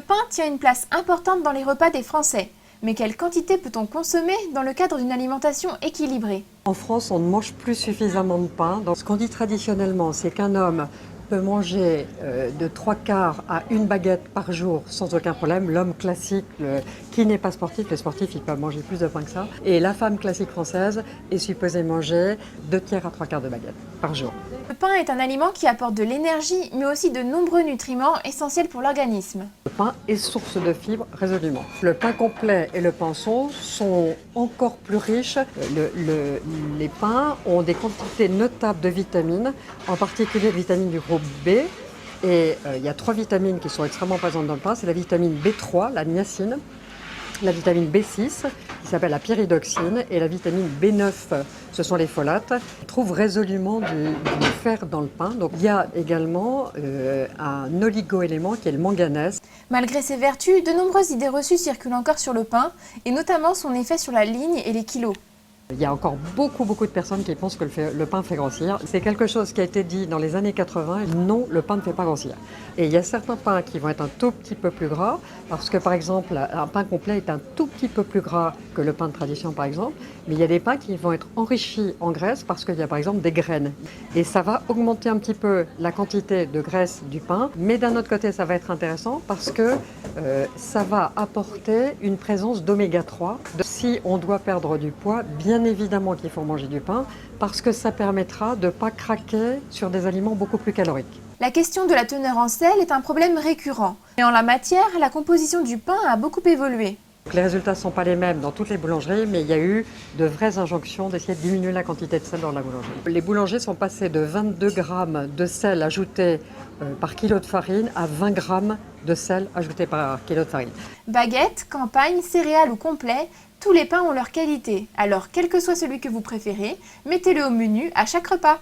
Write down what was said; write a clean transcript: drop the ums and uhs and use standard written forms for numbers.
pain tient une place importante dans les repas des Français. Mais quelle quantité peut-on consommer dans le cadre d'une alimentation équilibrée? En France, on ne mange plus suffisamment de pain. Donc, ce qu'on dit traditionnellement, c'est qu'un homme peut manger de 3/4 à une baguette par jour sans aucun problème. L'homme classique qui n'est pas sportif, le sportif, il peut manger plus de pain que ça. Et la femme classique française est supposée manger 2/3 à 3/4 de baguette par jour. Le pain est un aliment qui apporte de l'énergie, mais aussi de nombreux nutriments essentiels pour l'organisme. Le pain est source de fibres résolument. Le pain complet et le pain-son sont encore plus riches. Les pains ont des quantités notables de vitamines, en particulier de vitamines du groupe B. Et il y a 3 vitamines qui sont extrêmement présentes dans le pain. C'est la vitamine B3, la niacine, la vitamine B6, qui s'appelle la pyridoxine, et la vitamine B9, ce sont les folates. On trouve résolument du fer dans le pain. Donc il y a également un oligo-élément qui est le manganèse. Malgré ses vertus, de nombreuses idées reçues circulent encore sur le pain, et notamment son effet sur la ligne et les kilos. Il y a encore beaucoup de personnes qui pensent que le pain fait grossir. C'est quelque chose qui a été dit dans les années 80. Non, le pain ne fait pas grossir. Et il y a certains pains qui vont être un tout petit peu plus gras, parce que par exemple, un pain complet est un tout petit peu plus gras que le pain de tradition par exemple. Mais il y a des pains qui vont être enrichis en graisse parce qu'il y a par exemple des graines. Et ça va augmenter un petit peu la quantité de graisse du pain. Mais d'un autre côté, ça va être intéressant parce que ça va apporter une présence d'oméga 3. Si on doit perdre du poids, bien évidemment qu'il faut manger du pain parce que ça permettra de ne pas craquer sur des aliments beaucoup plus caloriques. La question de la teneur en sel est un problème récurrent. Et en la matière, la composition du pain a beaucoup évolué. Les résultats ne sont pas les mêmes dans toutes les boulangeries, mais il y a eu de vraies injonctions d'essayer de diminuer la quantité de sel dans la boulangerie. Les boulangers sont passés de 22 grammes de sel ajouté par kilo de farine à 20 grammes de sel ajouté par kilo de farine. Baguette, campagne, céréales ou complet, tous les pains ont leur qualité. Alors, quel que soit celui que vous préférez, mettez-le au menu à chaque repas.